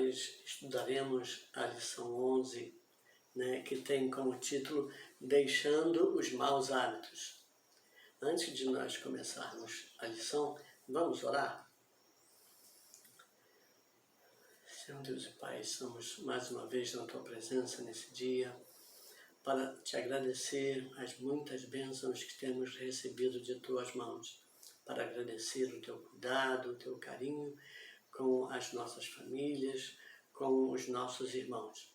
nós estudaremos a lição 11, né, que tem como título Deixando os Maus Hábitos. Antes de nós começarmos a lição, vamos orar? Senhor Deus e Pai, estamos mais uma vez na Tua presença nesse dia para Te agradecer as muitas bênçãos que temos recebido de Tuas mãos, para agradecer o Teu cuidado, o Teu carinho com as nossas famílias, com os nossos irmãos.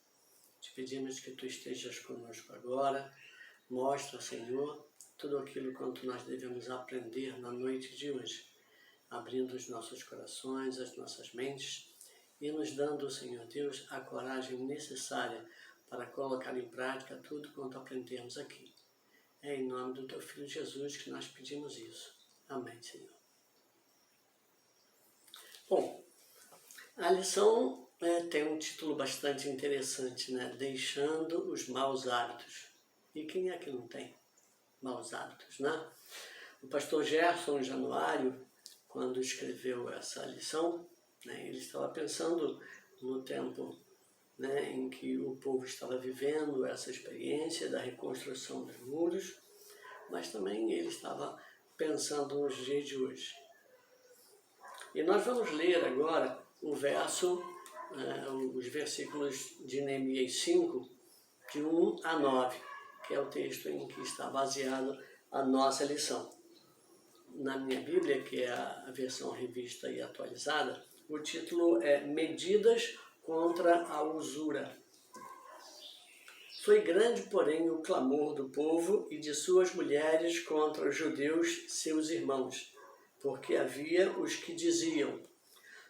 Te pedimos que Tu estejas conosco agora, mostra, Senhor, tudo aquilo quanto nós devemos aprender na noite de hoje, abrindo os nossos corações, as nossas mentes e nos dando, Senhor Deus, a coragem necessária para colocar em prática tudo quanto aprendemos aqui. É em nome do Teu Filho Jesus que nós pedimos isso. Amém, Senhor. Bom, a lição tem um título bastante interessante, né? Deixando os maus hábitos. E quem é que não tem maus hábitos, né? O pastor Gerson Januário, quando escreveu essa lição, né, ele estava pensando no tempo, né, em que o povo estava vivendo essa experiência da reconstrução dos muros, mas também ele estava pensando nos dias de hoje. E nós vamos ler agora o verso, os versículos de Neemias 5, de 1 a 9, que é o texto em que está baseado a nossa lição. Na minha Bíblia, que é a versão revista e atualizada, o título é Medidas contra a Usura. Foi grande, porém, o clamor do povo e de suas mulheres contra os judeus, seus irmãos, porque havia os que diziam: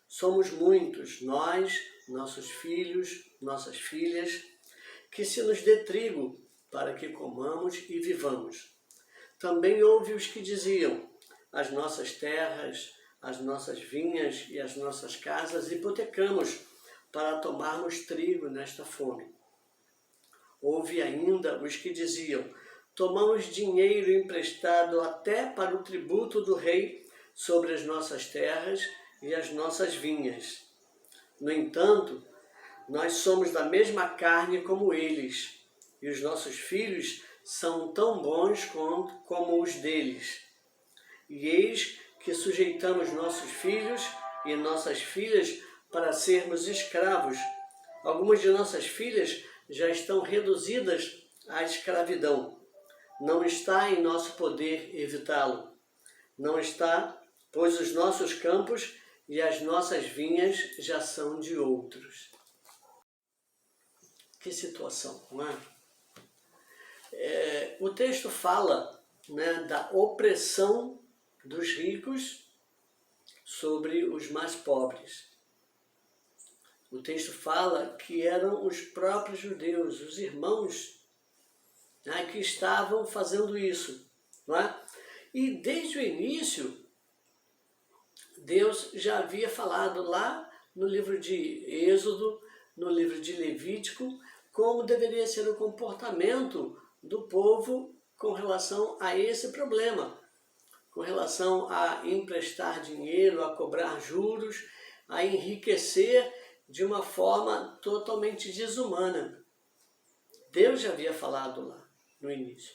somos muitos, nós, nossos filhos, nossas filhas, que se nos dê trigo para que comamos e vivamos. Também houve os que diziam: as nossas terras, as nossas vinhas e as nossas casas hipotecamos para tomarmos trigo nesta fome. Houve ainda os que diziam: tomamos dinheiro emprestado até para o tributo do rei sobre as nossas terras e as nossas vinhas. No entanto, nós somos da mesma carne como eles, e os nossos filhos são tão bons como os deles. E eis que sujeitamos nossos filhos e nossas filhas para sermos escravos. Algumas de nossas filhas já estão reduzidas à escravidão. Não está em nosso poder evitá-lo. Não está, pois os nossos campos e as nossas vinhas já são de outros. Que situação, não é? O texto fala, né, da opressão dos ricos sobre os mais pobres. O texto fala que eram os próprios judeus, os irmãos, né, que estavam fazendo isso, não é? E desde o início, Deus já havia falado lá no livro de Êxodo, no livro de Levítico, como deveria ser o comportamento do povo com relação a esse problema, com relação a emprestar dinheiro, a cobrar juros, a enriquecer de uma forma totalmente desumana. Deus já havia falado lá no início.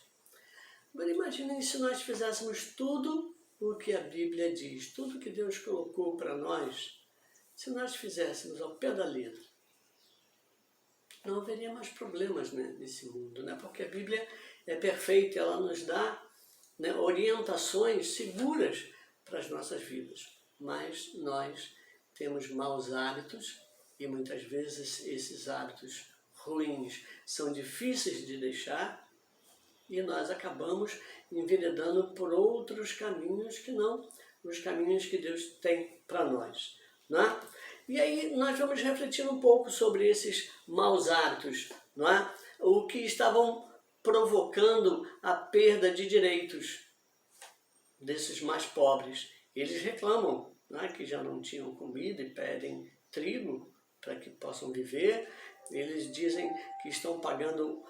Agora imaginem se nós fizéssemos tudo o que a Bíblia diz, tudo que Deus colocou para nós, se nós fizéssemos ao pé da letra. Não haveria mais problemas, né, nesse mundo, né? Porque a Bíblia é perfeita, ela nos dá, né, orientações seguras para as nossas vidas. Mas nós temos maus hábitos e muitas vezes esses hábitos ruins são difíceis de deixar e nós acabamos enveredando por outros caminhos que não os caminhos que Deus tem para nós, né? E aí nós vamos refletir um pouco sobre esses maus hábitos, não é? O que estavam provocando a perda de direitos desses mais pobres. Eles reclamam, não é, que já não tinham comida e pedem trigo para que possam viver. Eles dizem que estão pagando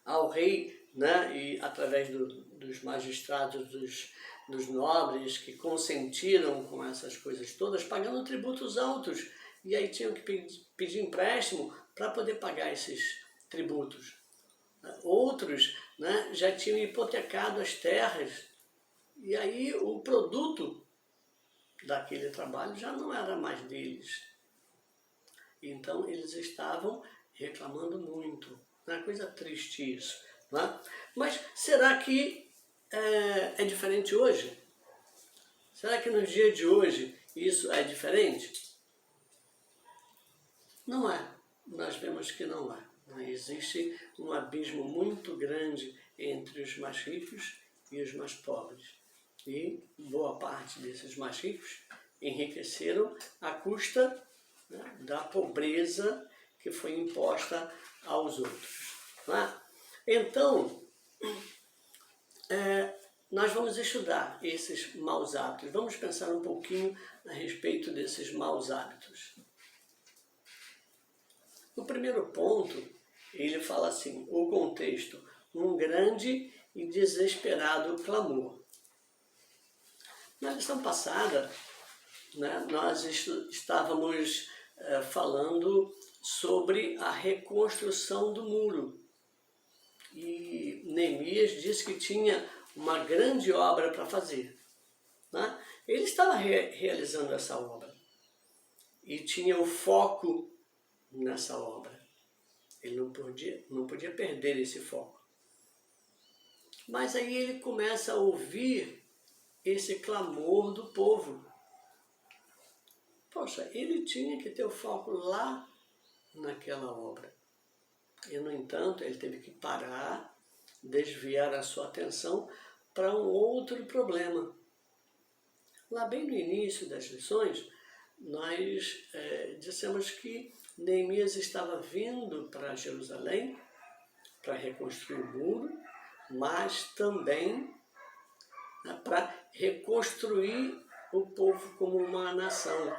ao rei, né, e através dos magistrados, dos nobres que consentiram com essas coisas todas, pagando tributos altos. E aí tinham que pedir empréstimo para poder pagar esses tributos. Outros, né, já tinham hipotecado as terras. E aí o produto daquele trabalho já não era mais deles. Então eles estavam reclamando muito. É uma coisa triste isso. Né? Mas será que é diferente hoje? Será que nos dias de hoje isso é diferente? Não é. Nós vemos que não é. Existe um abismo muito grande entre os mais ricos e os mais pobres. E boa parte desses mais ricos enriqueceram à custa, né, da pobreza que foi imposta aos outros. Né? Então, nós vamos estudar esses maus hábitos. Vamos pensar um pouquinho a respeito desses maus hábitos. No primeiro ponto, ele fala assim, o contexto, um grande e desesperado clamor. Na lição passada, né, nós estávamos falando sobre a reconstrução do muro. E Neemias disse que tinha uma grande obra para fazer. Né? Ele estava realizando essa obra e tinha o foco nessa obra. Ele não podia perder esse foco. Mas aí ele começa a ouvir esse clamor do povo. Poxa, ele tinha que ter o foco lá naquela obra. E, no entanto, ele teve que parar, desviar a sua atenção para um outro problema. Lá bem no início das lições, nós dissemos que Neemias estava vindo para Jerusalém para reconstruir o muro, mas também para reconstruir o povo como uma nação.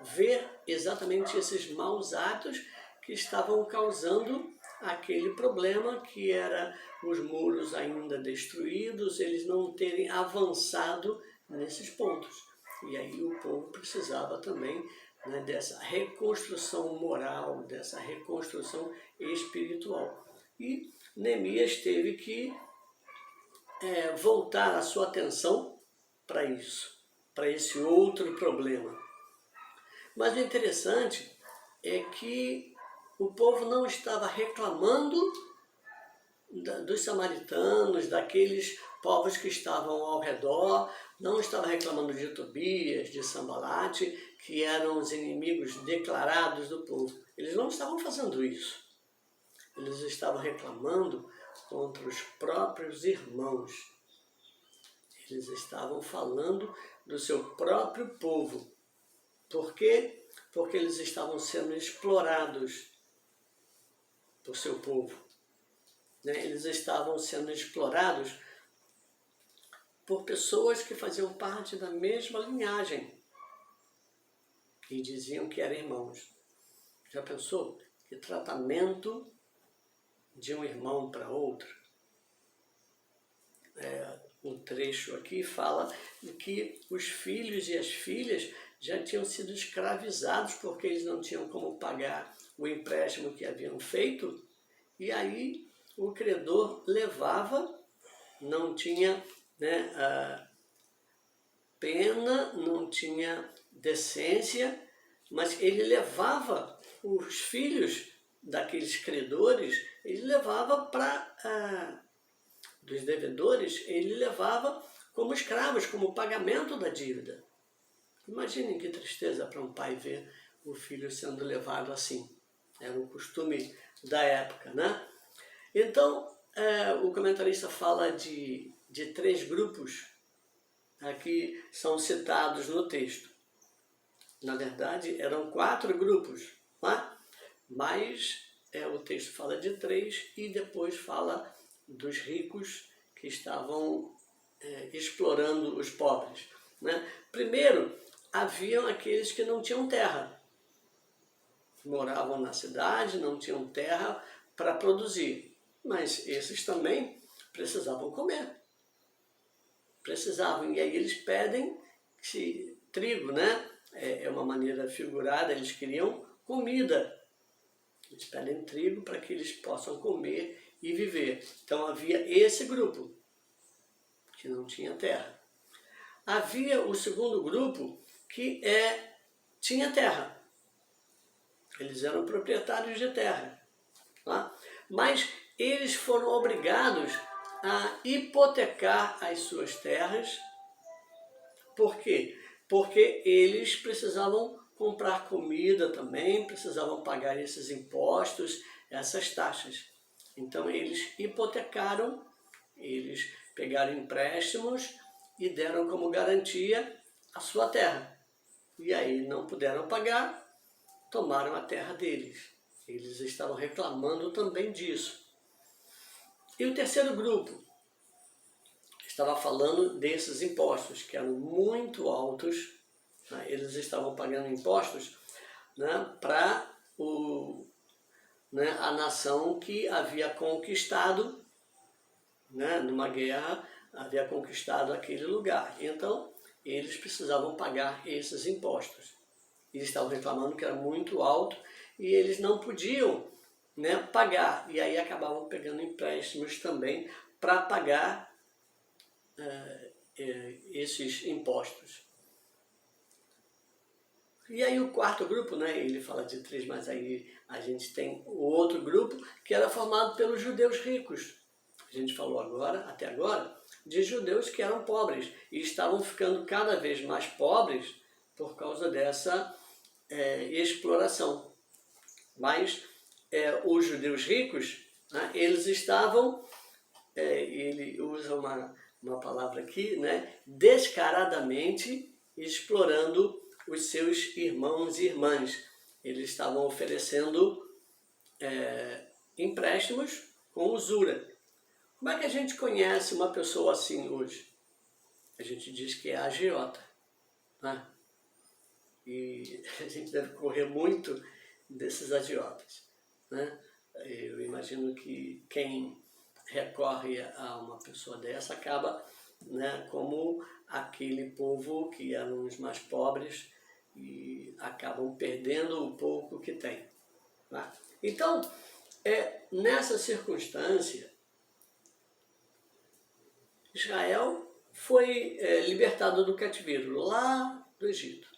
Ver exatamente esses maus atos que estavam causando aquele problema, que era os muros ainda destruídos, eles não terem avançado nesses pontos. E aí o povo precisava também, né, dessa reconstrução moral, dessa reconstrução espiritual. E Neemias teve que voltar a sua atenção para isso, para esse outro problema. Mas o interessante é que o povo não estava reclamando dos samaritanos, daqueles povos que estavam ao redor, não estava reclamando de Tobias, de Sambalate, que eram os inimigos declarados do povo. Eles não estavam fazendo isso. Eles estavam reclamando contra os próprios irmãos. Eles estavam falando do seu próprio povo. Por quê? Porque eles estavam sendo explorados por seu povo. Eles estavam sendo explorados por pessoas que faziam parte da mesma linhagem e diziam que eram irmãos. Já pensou? Que tratamento de um irmão para outro? Um trecho aqui fala de que os filhos e as filhas já tinham sido escravizados porque eles não tinham como pagar o empréstimo que haviam feito, e aí o credor levava, não tinha pena, não tinha decência, mas ele levava os filhos daqueles credores, ele levava dos devedores, ele levava como escravos, como pagamento da dívida. Imaginem que tristeza para um pai ver o filho sendo levado assim. Era um costume da época, né? Então, o comentarista fala de 3 grupos aqui são citados no texto. Na verdade, eram 4 grupos, tá? Mas o texto fala de 3 e depois fala dos ricos que estavam explorando os pobres. Né? Primeiro, haviam aqueles que não tinham terra. Moravam na cidade, não tinham terra para produzir. Mas esses também precisavam comer. precisavam. E aí eles pedem trigo, né? É uma maneira figurada, eles queriam comida. Eles pedem trigo para que eles possam comer e viver. Então havia esse grupo, que não tinha terra. Havia o segundo grupo, que tinha terra. Eles eram proprietários de terra. Tá? Mas eles foram obrigados a hipotecar as suas terras. Por quê? Porque eles precisavam comprar comida também, precisavam pagar esses impostos, essas taxas. Então eles hipotecaram, eles pegaram empréstimos e deram como garantia a sua terra. E aí não puderam pagar, tomaram a terra deles. Eles estavam reclamando também disso. E o terceiro grupo estava falando desses impostos, que eram muito altos, né? Eles estavam pagando impostos, né, para a nação que havia conquistado, né, numa guerra, havia conquistado aquele lugar. Então, eles precisavam pagar esses impostos. Eles estavam reclamando que era muito alto e eles não podiam, né, pagar. E aí acabavam pegando empréstimos também para pagar esses impostos. E aí o quarto grupo, né, ele fala de 3, mas aí a gente tem o outro grupo que era formado pelos judeus ricos. A gente falou agora, até agora, de judeus que eram pobres e estavam ficando cada vez mais pobres por causa dessa exploração. Mas os judeus ricos, né, eles estavam, ele usa uma palavra aqui, né, descaradamente explorando os seus irmãos e irmãs. Eles estavam oferecendo empréstimos com usura. Como é que a gente conhece uma pessoa assim hoje? A gente diz que é agiota, né? E a gente deve correr muito desses agiotas, né? Eu imagino que quem recorre a uma pessoa dessa acaba, né, como aquele povo que eram os mais pobres e acabam perdendo o pouco que tem. Tá? Então, nessa circunstância, Israel foi libertado do cativeiro lá do Egito.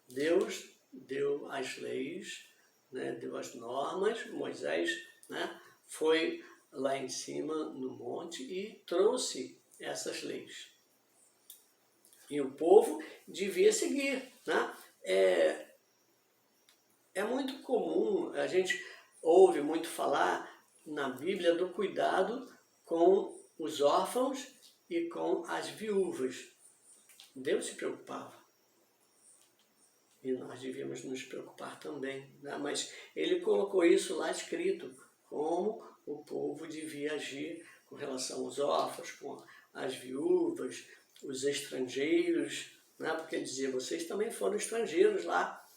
Deus deu as leis, né, deu as normas, Moisés, né, foi lá em cima no monte e trouxe essas leis. E o povo devia seguir. Né? É muito comum, a gente ouve muito falar na Bíblia do cuidado com os órfãos e com as viúvas. Deus se preocupava. E nós devíamos nos preocupar também. Né? Mas ele colocou isso lá escrito, como o povo devia agir com relação aos órfãos, com as viúvas, os estrangeiros, né? Porque ele dizia, vocês também foram estrangeiros lá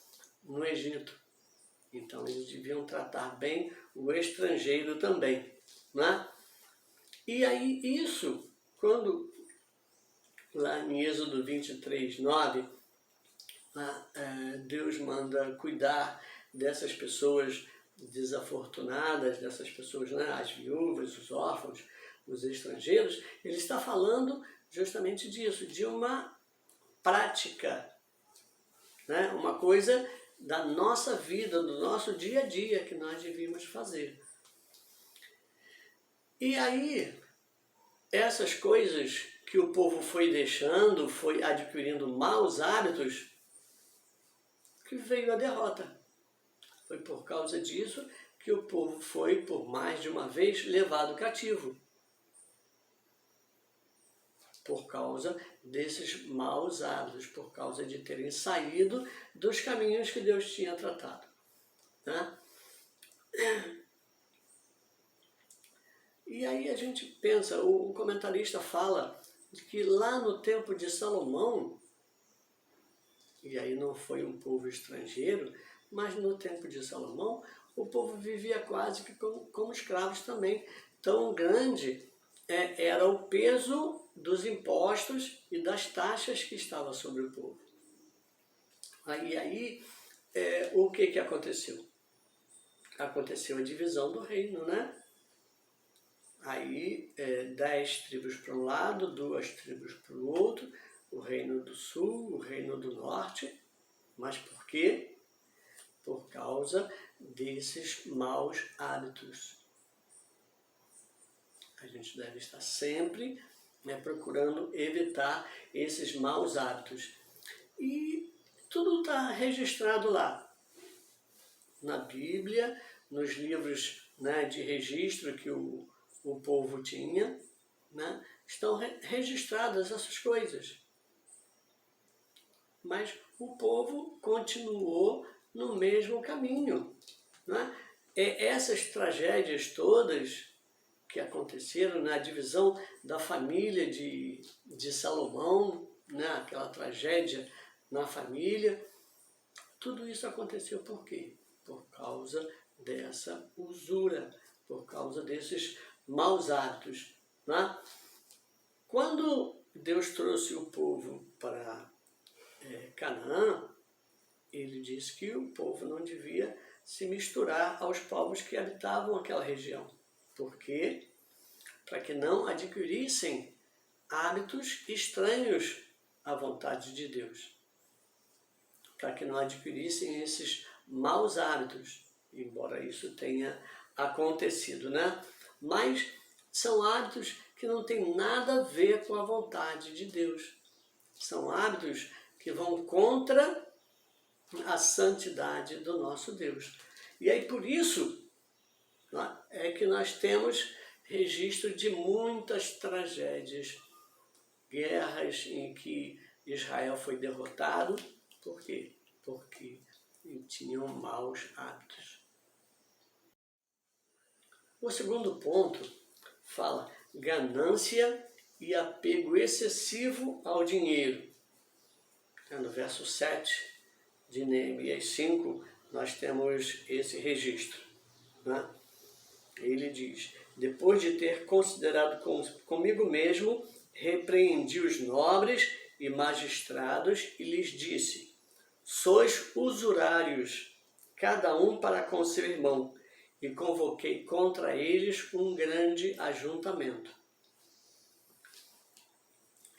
no Egito. Então eles deviam tratar bem o estrangeiro também. Né? E aí isso, quando lá em Êxodo 23, 9, Deus manda cuidar dessas pessoas desafortunadas, dessas pessoas, né, as viúvas, os órfãos, os estrangeiros, ele está falando justamente disso, de uma prática, né, uma coisa da nossa vida, do nosso dia a dia que nós devíamos fazer. E aí, essas coisas que o povo foi deixando, foi adquirindo maus hábitos, que veio a derrota. Foi por causa disso que o povo foi, por mais de uma vez, levado cativo. Por causa desses maus hábitos, por causa de terem saído dos caminhos que Deus tinha tratado. Né? E aí a gente pensa, o comentarista fala que lá no tempo de Salomão, e aí não foi um povo estrangeiro, mas no tempo de Salomão, o povo vivia quase que como escravos também. Tão grande era o peso dos impostos e das taxas que estavam sobre o povo. Aí o que aconteceu? Aconteceu a divisão do reino, né? Aí 10 tribos para um lado, 2 tribos para o outro, o reino do sul, o reino do norte. Mas por quê? Por causa desses maus hábitos. A gente deve estar sempre procurando evitar esses maus hábitos. E tudo está registrado lá, na Bíblia, nos livros, né, de registro que o povo tinha, né, estão registradas essas coisas. Mas o povo continuou no mesmo caminho. Né? Essas tragédias todas que aconteceram na divisão da família de Salomão, né? Aquela tragédia na família, tudo isso aconteceu por quê? Por causa dessa usura, por causa desses maus hábitos. Né? Quando Deus trouxe o povo para Canaã, ele disse que o povo não devia se misturar aos povos que habitavam aquela região. Por quê? Para que não adquirissem hábitos estranhos à vontade de Deus. Para que não adquirissem esses maus hábitos, embora isso tenha acontecido, né? Mas são hábitos que não têm nada a ver com a vontade de Deus. São hábitos que vão contra a santidade do nosso Deus. E aí por isso, né, é que nós temos registro de muitas tragédias, guerras em que Israel foi derrotado. Por quê? Porque tinham maus hábitos. O segundo ponto fala ganância e apego excessivo ao dinheiro. No verso 7 de Neemias 5, nós temos esse registro. Né? Ele diz: depois de ter considerado comigo mesmo, repreendi os nobres e magistrados e lhes disse: sois usurários, cada um para com seu irmão, e convoquei contra eles um grande ajuntamento.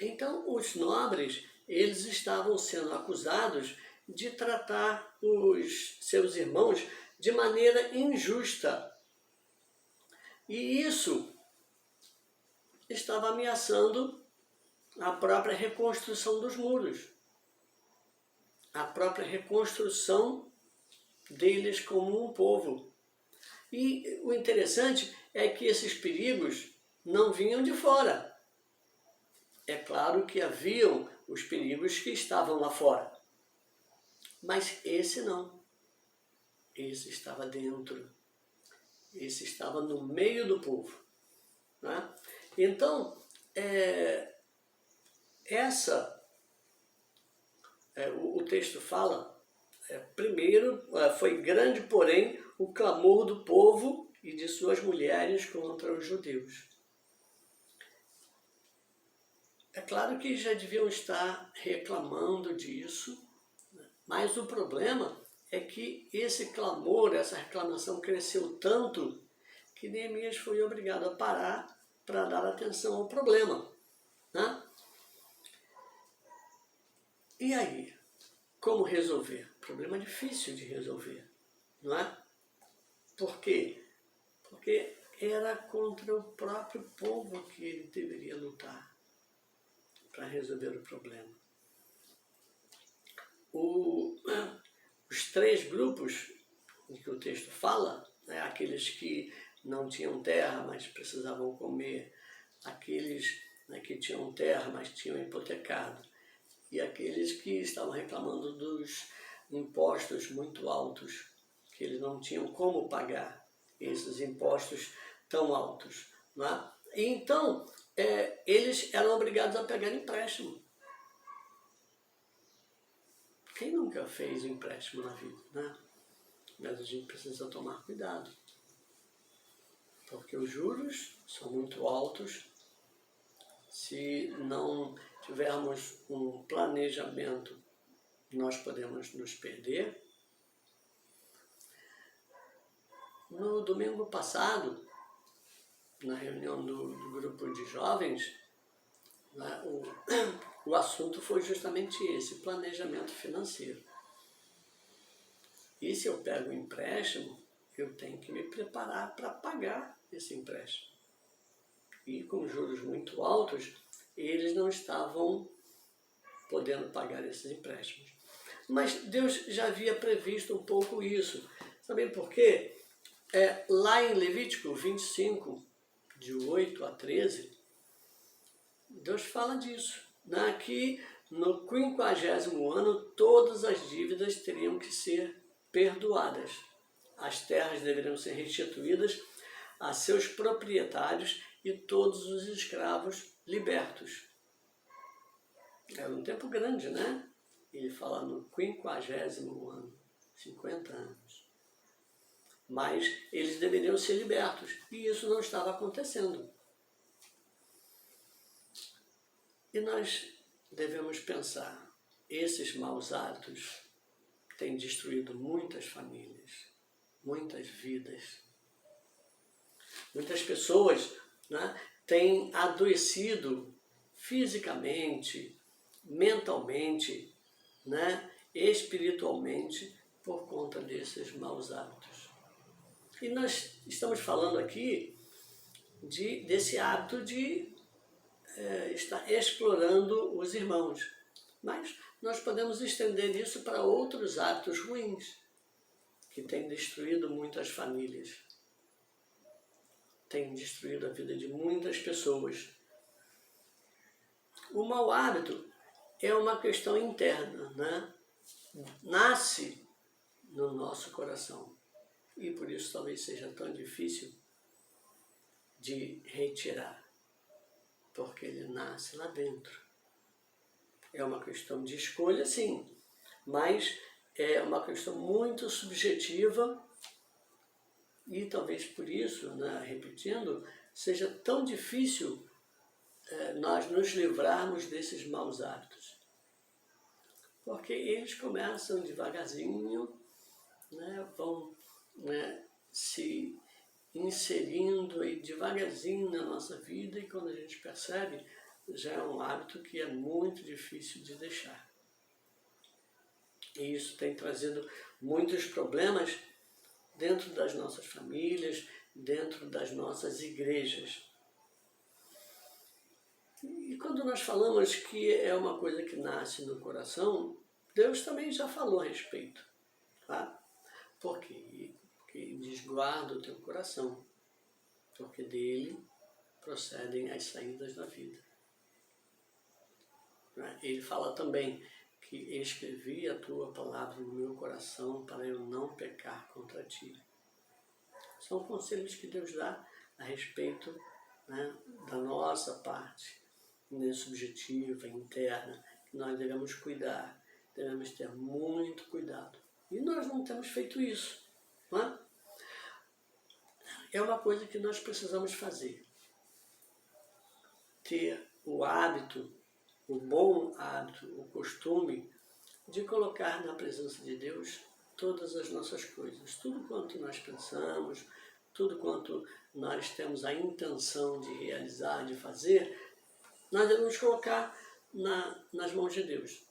Então, os nobres, eles estavam sendo acusados de tratar os seus irmãos de maneira injusta. E isso estava ameaçando a própria reconstrução dos muros, a própria reconstrução deles como um povo. E o interessante é que esses perigos não vinham de fora. É claro que haviam os perigos que estavam lá fora, mas esse não. Esse estava dentro. Esse estava no meio do povo. Né? Então, o texto fala, primeiro, foi grande, porém, o clamor do povo e de suas mulheres contra os judeus. É claro que já deviam estar reclamando disso, mas o problema é que esse clamor, essa reclamação cresceu tanto que Neemias foi obrigado a parar para dar atenção ao problema. Né? E aí, como resolver? Problema difícil de resolver, não é? Por quê? Porque era contra o próprio povo que ele deveria lutar para resolver o problema. Os 3 grupos que o texto fala, né, aqueles que não tinham terra, mas precisavam comer, aqueles, né, que tinham terra, mas tinham hipotecado, e aqueles que estavam reclamando dos impostos muito altos, que eles não tinham como pagar esses impostos tão altos. Né? Então, eles eram obrigados a pegar empréstimo. Quem nunca fez empréstimo na vida, né? Mas a gente precisa tomar cuidado, porque os juros são muito altos Se não tivermos um planejamento, nós podemos nos perder. No domingo passado, na reunião do grupo de jovens, né, o assunto foi justamente esse, planejamento financeiro. E se eu pego um empréstimo, eu tenho que me preparar para pagar esse empréstimo. E com juros muito altos, eles não estavam podendo pagar esses empréstimos. Mas Deus já havia previsto um pouco isso. Sabem por quê? Lá em Levítico 25, de 8 a 13, Deus fala disso. Aqui, no 50º ano, todas as dívidas teriam que ser perdoadas. As terras deveriam ser restituídas a seus proprietários e todos os escravos libertos. Era um tempo grande, né? Ele fala no 50º ano, 50 anos. Mas eles deveriam ser libertos, e isso não estava acontecendo. E nós devemos pensar, esses maus hábitos têm destruído muitas famílias, muitas vidas. Muitas pessoas, né, têm adoecido fisicamente, mentalmente, né, espiritualmente, por conta desses maus hábitos. E nós estamos falando aqui desse hábito de estar explorando os irmãos. Mas nós podemos estender isso para outros hábitos ruins, que têm destruído muitas famílias, têm destruído a vida de muitas pessoas. O mau hábito é uma questão interna, né? Nasce no nosso coração. E por isso talvez seja tão difícil de retirar, porque ele nasce lá dentro. É uma questão de escolha, sim, mas é uma questão muito subjetiva e talvez por isso, né, repetindo, seja tão difícil nós nos livrarmos desses maus hábitos. Porque eles começam devagarzinho, né, vão, né, se inserindo aí devagarzinho na nossa vida, e quando a gente percebe, já é um hábito que é muito difícil de deixar. E isso tem trazido muitos problemas dentro das nossas famílias, dentro das nossas igrejas. E quando nós falamos que é uma coisa que nasce no coração, Deus também já falou a respeito. Tá? Por quê? Porque diz, guarda o teu coração, porque dele procedem as saídas da vida. Ele fala também que escrevi a tua palavra no meu coração para eu não pecar contra ti. São conselhos que Deus dá a respeito, né, da nossa parte, né, subjetiva, interna, que nós devemos cuidar, devemos ter muito cuidado. E nós não temos feito isso. Não é? É uma coisa que nós precisamos fazer. Ter o hábito, o bom hábito, o costume de colocar na presença de Deus todas as nossas coisas, tudo quanto nós pensamos, tudo quanto nós temos a intenção de realizar, de fazer, nós devemos colocar nas mãos de Deus.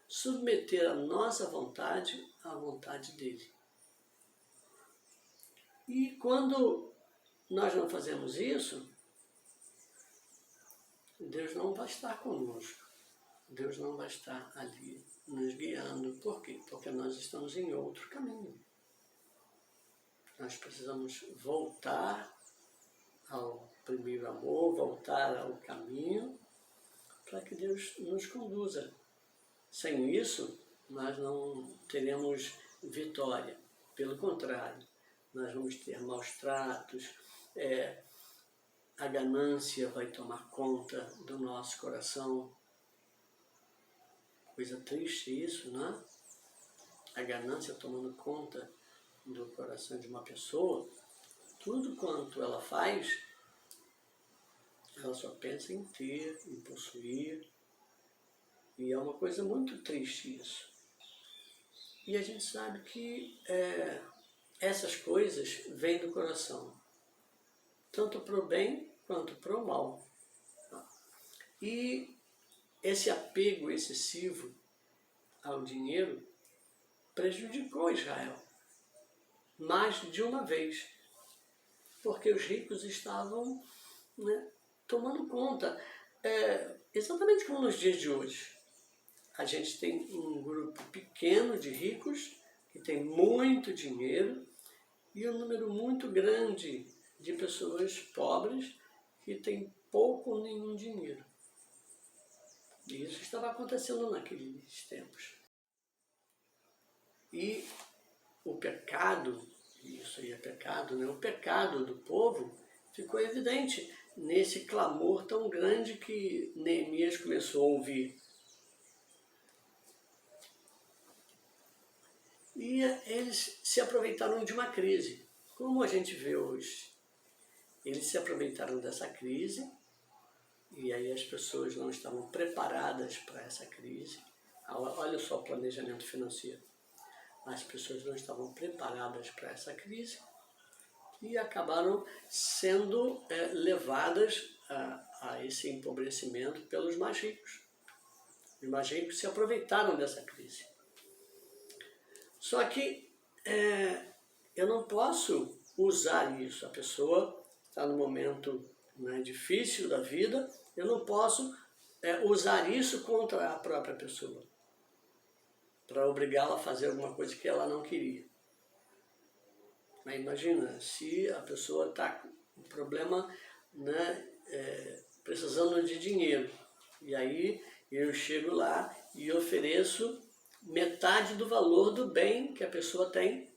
Submeter a nossa vontade à vontade dele. E quando nós não fazemos isso, Deus não vai estar conosco. Deus não vai estar ali nos guiando. Por quê? Porque nós estamos em outro caminho. Nós precisamos voltar ao primeiro amor, voltar ao caminho, para que Deus nos conduza. Sem isso, nós não teremos vitória. Pelo contrário, nós vamos ter maus tratos, a ganância vai tomar conta do nosso coração. Coisa triste isso, né? A ganância tomando conta do coração de uma pessoa, tudo quanto ela faz, Ela só pensa em ter, em possuir. E é uma coisa muito triste isso. E a gente sabe que essas coisas vêm do coração, tanto para o bem quanto para o mal. E esse apego excessivo ao dinheiro prejudicou Israel mais de uma vez, porque os ricos estavam, né, tomando conta, exatamente como nos dias de hoje. A gente tem um grupo pequeno de ricos que tem muito dinheiro e um número muito grande de pessoas pobres que têm pouco ou nenhum dinheiro. E isso estava acontecendo naqueles tempos. E o pecado, isso aí é pecado, né? O pecado do povo ficou evidente nesse clamor tão grande que Neemias começou a ouvir. E eles se aproveitaram de uma crise, como a gente vê hoje. Eles se aproveitaram dessa crise, e aí as pessoas não estavam preparadas para essa crise. Olha só o planejamento financeiro. As pessoas não estavam preparadas para essa crise e acabaram sendo levadas a esse empobrecimento pelos mais ricos. Os mais ricos se aproveitaram dessa crise. Só que eu não posso usar isso. A pessoa está num momento, né, difícil da vida, eu não posso usar isso contra a própria pessoa, para obrigá-la a fazer alguma coisa que ela não queria. Mas imagina, se a pessoa está com um problema, né, precisando de dinheiro, e aí eu chego lá e ofereço metade do valor do bem que a pessoa tem,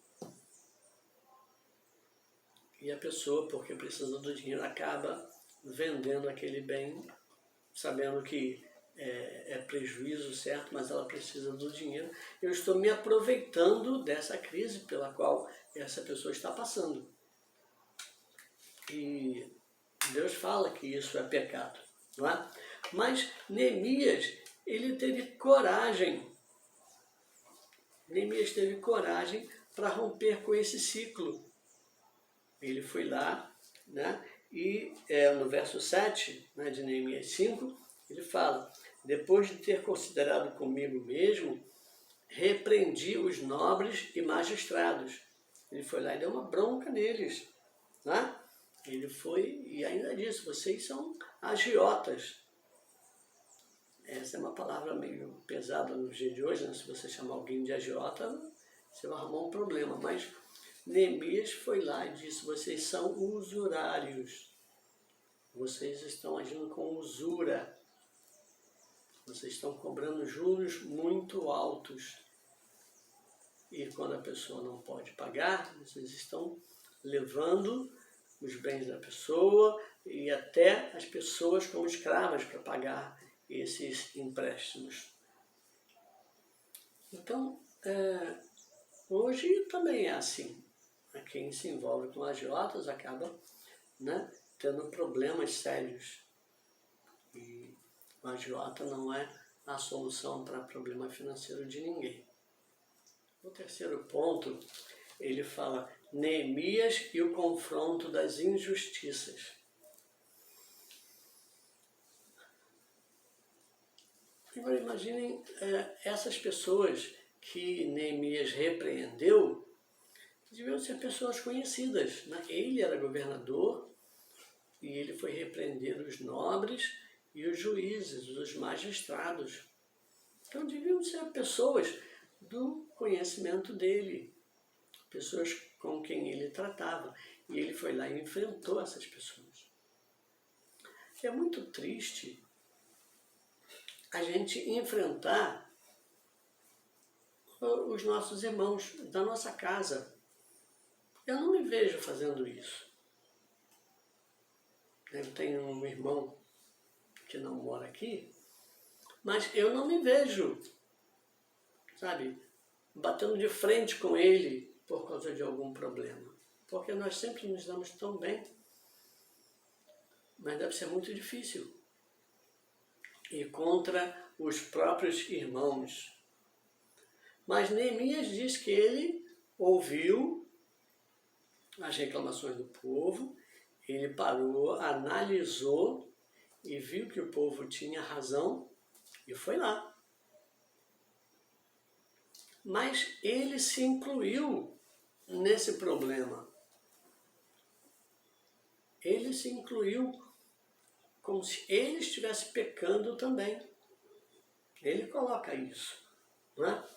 e a pessoa, porque precisa do dinheiro, acaba vendendo aquele bem, sabendo que é prejuízo, certo, mas ela precisa do dinheiro. Eu estou me aproveitando dessa crise pela qual essa pessoa está passando. E Deus fala que isso é pecado, não é? Mas Neemias, ele teve coragem. Neemias teve coragem para romper com esse ciclo. Ele foi lá, né? E no verso 7, né, de Neemias 5, ele fala: depois de ter considerado comigo mesmo, repreendi os nobres e magistrados. Ele foi lá e deu uma bronca neles, né? Ele foi e ainda disse: vocês são agiotas. Essa é uma palavra meio pesada no dia de hoje, né? Se você chamar alguém de agiota, você vai arrumar um problema. Mas Neemias foi lá e disse: vocês são usurários. Vocês estão agindo com usura. Vocês estão cobrando juros muito altos. E quando a pessoa não pode pagar, vocês estão levando os bens da pessoa e até as pessoas como escravas para pagar esses empréstimos. Então, hoje também é assim. Quem se envolve com agiotas acaba, né, tendo problemas sérios. E o agiota não é a solução para problema financeiro de ninguém. O terceiro ponto, ele fala Neemias e o confronto das injustiças. Agora imaginem essas pessoas que Neemias repreendeu, deviam ser pessoas conhecidas, né? Ele era governador e ele foi repreender os nobres e os juízes, os magistrados. Então deviam ser pessoas do conhecimento dele, pessoas com quem ele tratava. E ele foi lá e enfrentou essas pessoas. É muito triste a gente enfrentar os nossos irmãos da nossa casa. Eu não me vejo fazendo isso. Eu tenho um irmão que não mora aqui, mas eu não me vejo, sabe, batendo de frente com ele por causa de algum problema. Porque nós sempre nos damos tão bem. mas deve ser muito difícil. E contra os próprios irmãos. Mas Neemias diz que ele ouviu as reclamações do povo, ele parou, analisou e viu que o povo tinha razão e foi lá. Mas ele se incluiu nesse problema. Ele se incluiu como se ele estivesse pecando também. Ele coloca isso, né?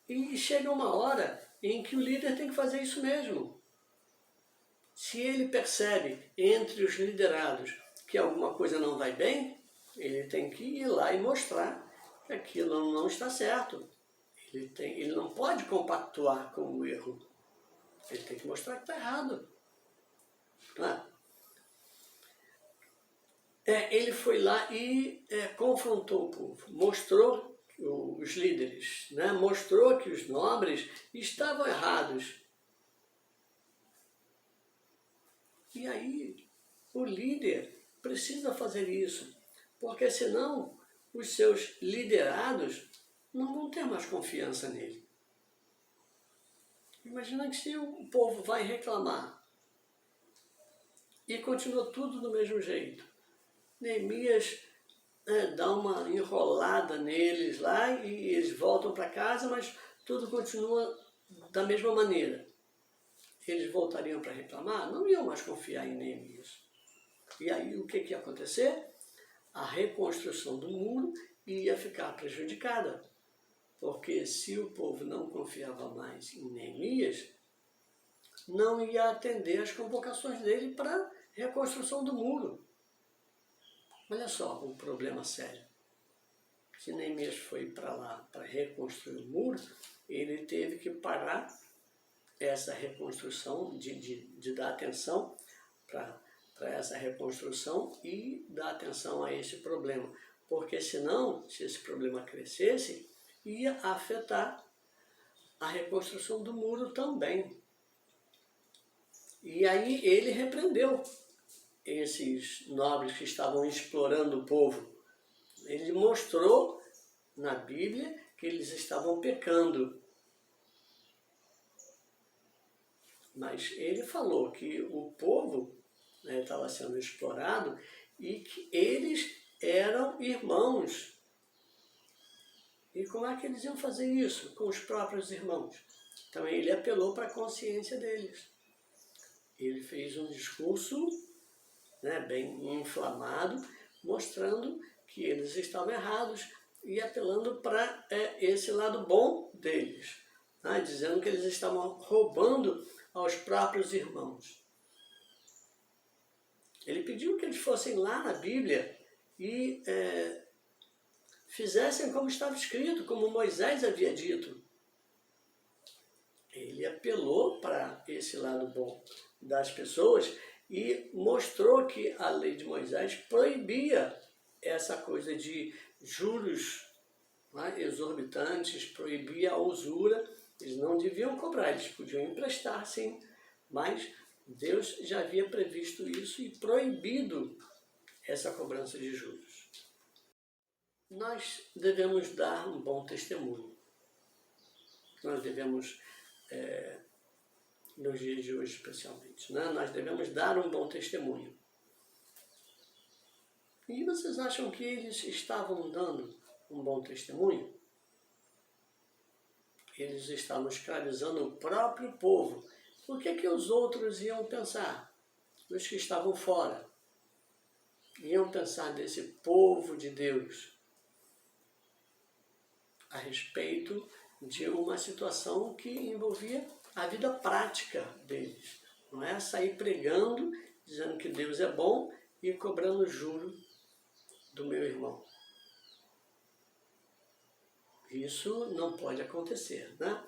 E chega uma hora em que o líder tem que fazer isso mesmo. Se ele percebe entre os liderados que alguma coisa não vai bem, ele tem que ir lá e mostrar que aquilo não está certo. Ele não pode compactuar com o erro. Ele tem que mostrar que está errado. Tá? Ele foi lá e confrontou o povo, mostrou os líderes, né? Mostrou que os nobres estavam errados. E aí o líder precisa fazer isso, porque senão os seus liderados não vão ter mais confiança nele. Imagina que se o povo vai reclamar e continua tudo do mesmo jeito. Neemias dá uma enrolada neles lá e eles voltam para casa, mas tudo continua da mesma maneira. Eles voltariam para reclamar? Não iam mais confiar em Neemias. E aí o que ia acontecer? A reconstrução do muro ia ficar prejudicada. Porque se o povo não confiava mais em Neemias, não ia atender as convocações dele para a reconstrução do muro. Olha só o problema sério. Se Neemias foi para lá para reconstruir o muro, ele teve que parar essa reconstrução, de dar atenção para essa reconstrução e dar atenção a esse problema. Porque senão, se esse problema crescesse, ia afetar a reconstrução do muro também. E aí ele repreendeu esses nobres que estavam explorando o povo. Ele mostrou na Bíblia que eles estavam pecando. Mas ele falou que o povo estava sendo explorado e que eles eram irmãos. E como é que eles iam fazer isso? Com os próprios irmãos. Então ele apelou para a consciência deles. Ele fez um discurso bem inflamado, mostrando que eles estavam errados e apelando para esse lado bom deles, dizendo que eles estavam roubando aos próprios irmãos. Ele pediu que eles fossem lá na Bíblia e fizessem como estava escrito, como Moisés havia dito. Ele apelou para esse lado bom das pessoas e mostrou que a lei de Moisés proibia essa coisa de juros exorbitantes, proibia a usura. Eles não deviam cobrar, eles podiam emprestar, sim, mas Deus já havia previsto isso e proibido essa cobrança de juros. Nós devemos dar um bom testemunho. Nós devemos, nos dias de hoje especialmente, nós devemos dar um bom testemunho. E vocês acham que eles estavam dando um bom testemunho? Eles estavam escravizando o próprio povo. O que os outros iam pensar? Os que estavam fora. Iam pensar desse povo de Deus a respeito de uma situação que envolvia a vida prática deles. Não é sair pregando, dizendo que Deus é bom e cobrando juro do meu irmão. Isso não pode acontecer, né?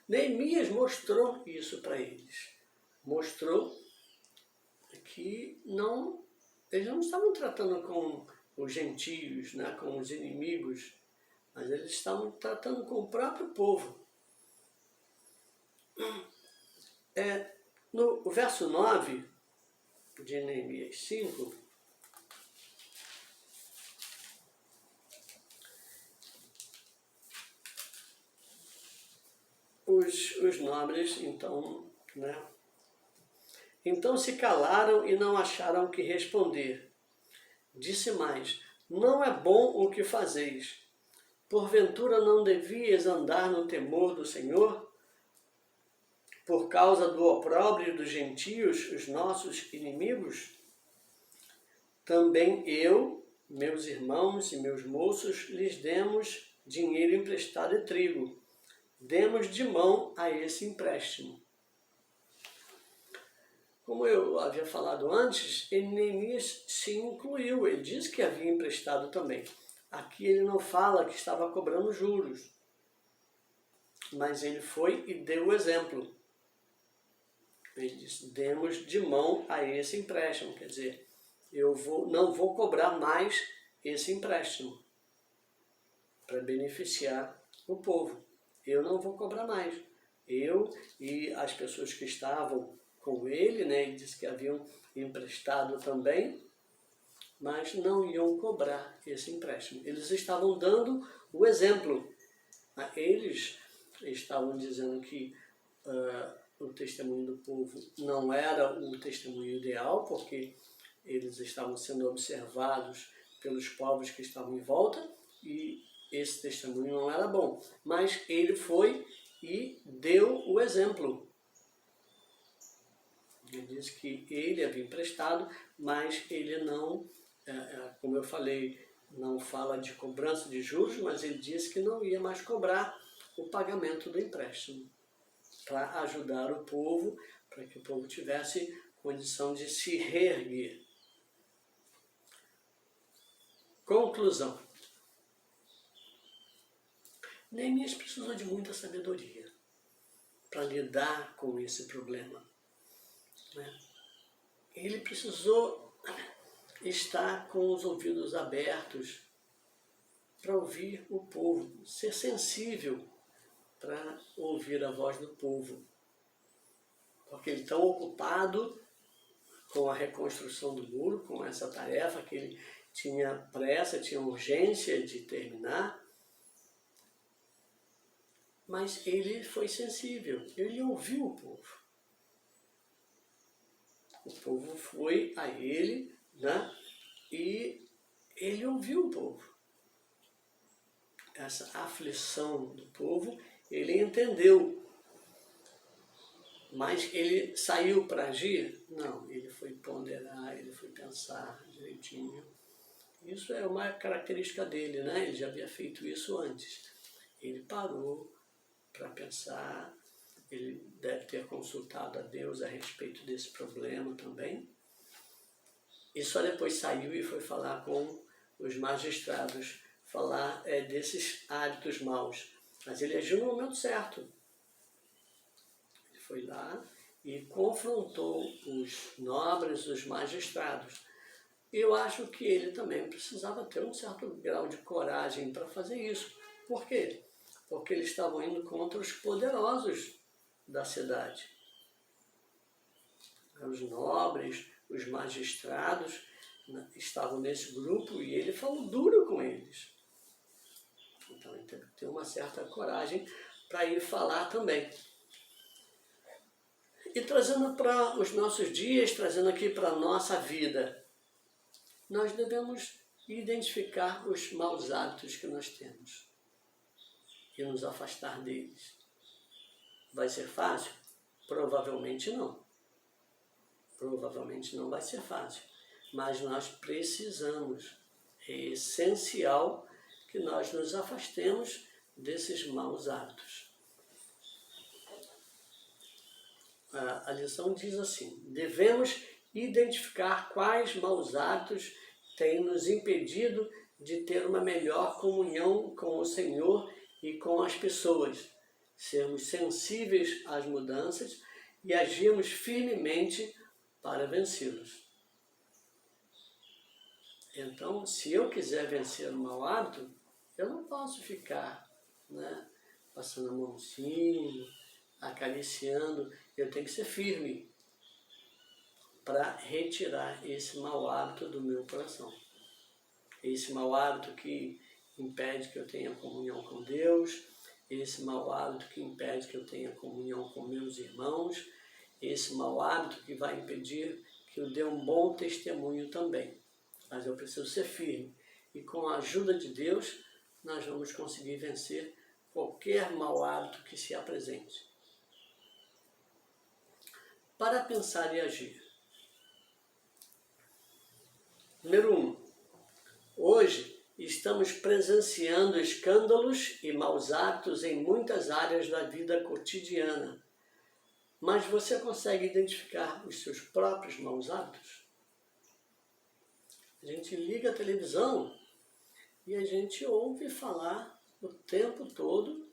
Neemias mostrou isso para eles. Mostrou que eles não estavam tratando com os gentios, com os inimigos, mas eles estavam tratando com o próprio povo. No verso 9, de Neemias 5, os nobres, então, né? Então se calaram e não acharam o que responder. Disse mais: não é bom o que fazeis. Porventura não devias andar no temor do Senhor? Por causa do opróbrio dos gentios, os nossos inimigos? Também eu, meus irmãos e meus moços, lhes demos dinheiro emprestado e trigo. Demos de mão a esse empréstimo. Como eu havia falado antes, Neemias se incluiu, ele disse que havia emprestado também. Aqui ele não fala que estava cobrando juros, mas ele foi e deu o exemplo. Ele disse: demos de mão a esse empréstimo, quer dizer, não vou cobrar mais esse empréstimo para beneficiar o povo. Eu não vou cobrar mais. Eu e as pessoas que estavam com ele, né, ele disse que haviam emprestado também, mas não iam cobrar esse empréstimo. Eles estavam dando o exemplo. Eles estavam dizendo que o testemunho do povo não era o testemunho ideal, porque eles estavam sendo observados pelos povos que estavam em volta, e esse testemunho não era bom. Mas ele foi e deu o exemplo. Ele disse que ele havia emprestado, mas ele não, como eu falei, não fala de cobrança de juros, mas ele disse que não ia mais cobrar o pagamento do empréstimo, para ajudar o povo, para que o povo tivesse condição de se reerguer. Conclusão. Neemias precisou de muita sabedoria para lidar com esse problema. Ele precisou estar com os ouvidos abertos para ouvir o povo, ser sensível para ouvir a voz do povo. Porque ele tão ocupado com a reconstrução do muro, com essa tarefa que ele tinha pressa, tinha urgência de terminar, mas ele foi sensível, ele ouviu o povo. O povo foi a ele, né? E ele ouviu o povo. Essa aflição do povo, ele entendeu. Mas ele saiu para agir? Não, ele foi ponderar, ele foi pensar direitinho. Isso é uma característica dele, né? Ele já havia feito isso antes. Ele parou para pensar, ele deve ter consultado a Deus a respeito desse problema também. E só depois saiu e foi falar com os magistrados, falar desses hábitos maus. Mas ele agiu no momento certo. Ele foi lá e confrontou os nobres, os magistrados. E eu acho que ele também precisava ter um certo grau de coragem para fazer isso. Por quê? Porque eles estavam indo contra os poderosos da cidade. Os nobres, os magistrados estavam nesse grupo e ele falou duro com eles. Então ele teve que ter uma certa coragem para ir falar também. E trazendo para os nossos dias, trazendo aqui para a nossa vida, nós devemos identificar os maus hábitos que nós temos e nos afastar deles. Vai ser fácil? Provavelmente não. Provavelmente não vai ser fácil. Mas nós precisamos, é essencial que nós nos afastemos desses maus hábitos. A lição diz assim: devemos identificar quais maus hábitos têm nos impedido de ter uma melhor comunhão com o Senhor e com as pessoas, sermos sensíveis às mudanças e agirmos firmemente para vencê-los. Então, se eu quiser vencer um mau hábito, eu não posso ficar, passando a mãozinha, acariciando. Eu tenho que ser firme para retirar esse mau hábito do meu coração. Esse mau hábito que impede que eu tenha comunhão com Deus, esse mau hábito que impede que eu tenha comunhão com meus irmãos, esse mau hábito que vai impedir que eu dê um bom testemunho também. Mas eu preciso ser firme e com a ajuda de Deus nós vamos conseguir vencer qualquer mau hábito que se apresente. Para pensar e agir. Número 1. Hoje estamos presenciando escândalos e maus hábitos em muitas áreas da vida cotidiana. Mas você consegue identificar os seus próprios maus hábitos? A gente liga a televisão e a gente ouve falar o tempo todo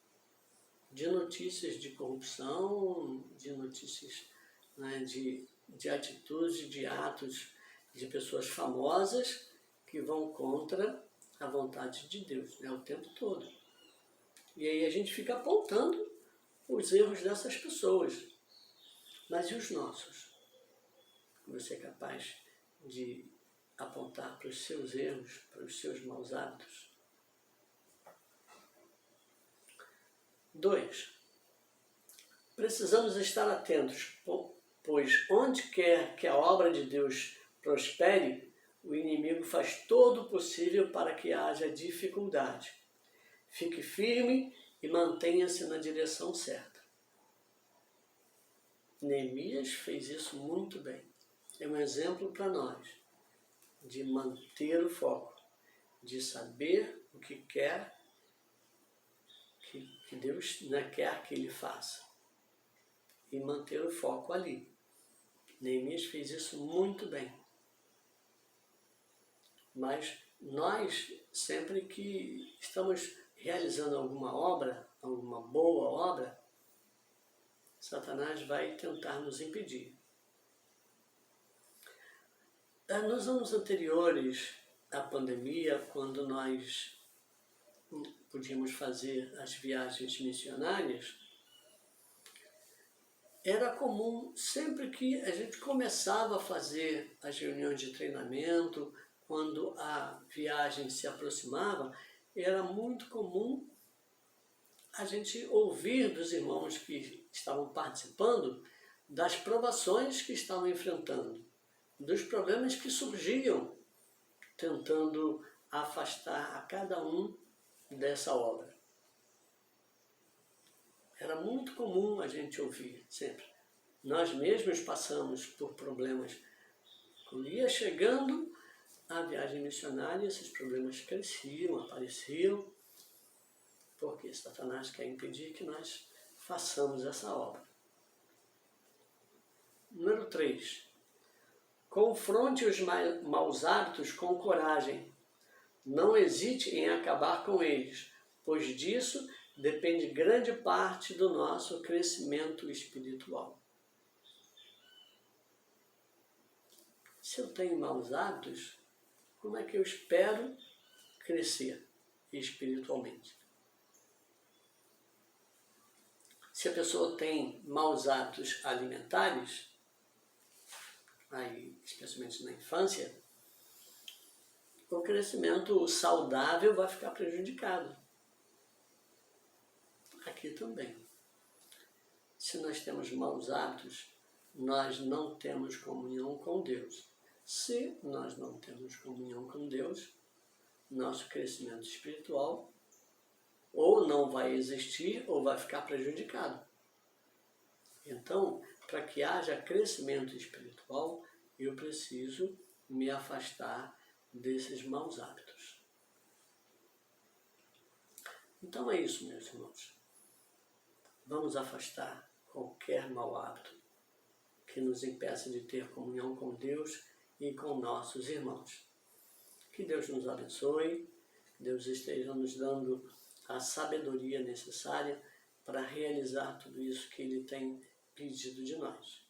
de notícias de corrupção, de notícias, né, de atitudes, de atos de pessoas famosas que vão contra a vontade de Deus, né, o tempo todo. E aí a gente fica apontando os erros dessas pessoas. Mas e os nossos? Você é capaz de apontar para os seus erros, para os seus maus hábitos? 2. Precisamos estar atentos, pois onde quer que a obra de Deus prospere, o inimigo faz todo o possível para que haja dificuldade. Fique firme e mantenha-se na direção certa. Neemias fez isso muito bem. É um exemplo para nós de manter o foco, de saber o que quer que Deus, né, quer que ele faça e manter o foco ali. Neemias fez isso muito bem. Mas nós, sempre que estamos realizando alguma obra, alguma boa obra, Satanás vai tentar nos impedir. Nos anos anteriores à pandemia, quando nós podíamos fazer as viagens missionárias, era comum, sempre que a gente começava a fazer as reuniões de treinamento, quando a viagem se aproximava, era muito comum a gente ouvir dos irmãos que estavam participando das provações que estavam enfrentando, dos problemas que surgiam, tentando afastar a cada um dessa obra. Era muito comum a gente ouvir, sempre. Nós mesmos passamos por problemas. Quando ia chegando a viagem missionária, esses problemas cresciam, apareciam, porque Satanás quer impedir que nós façamos essa obra. Número 3. Confronte os maus hábitos com coragem. Não hesite em acabar com eles, pois disso depende grande parte do nosso crescimento espiritual. Se eu tenho maus hábitos, como é que eu espero crescer espiritualmente? Se a pessoa tem maus hábitos alimentares, aí, especialmente na infância, o crescimento saudável vai ficar prejudicado. Aqui também. Se nós temos maus hábitos, nós não temos comunhão com Deus. Se nós não temos comunhão com Deus, nosso crescimento espiritual ou não vai existir ou vai ficar prejudicado. Então, para que haja crescimento espiritual, eu preciso me afastar desses maus hábitos. Então é isso, meus irmãos. Vamos afastar qualquer mau hábito que nos impeça de ter comunhão com Deus e com nossos irmãos. Que Deus nos abençoe, que Deus esteja nos dando a sabedoria necessária para realizar tudo isso que Ele tem pedido de nós.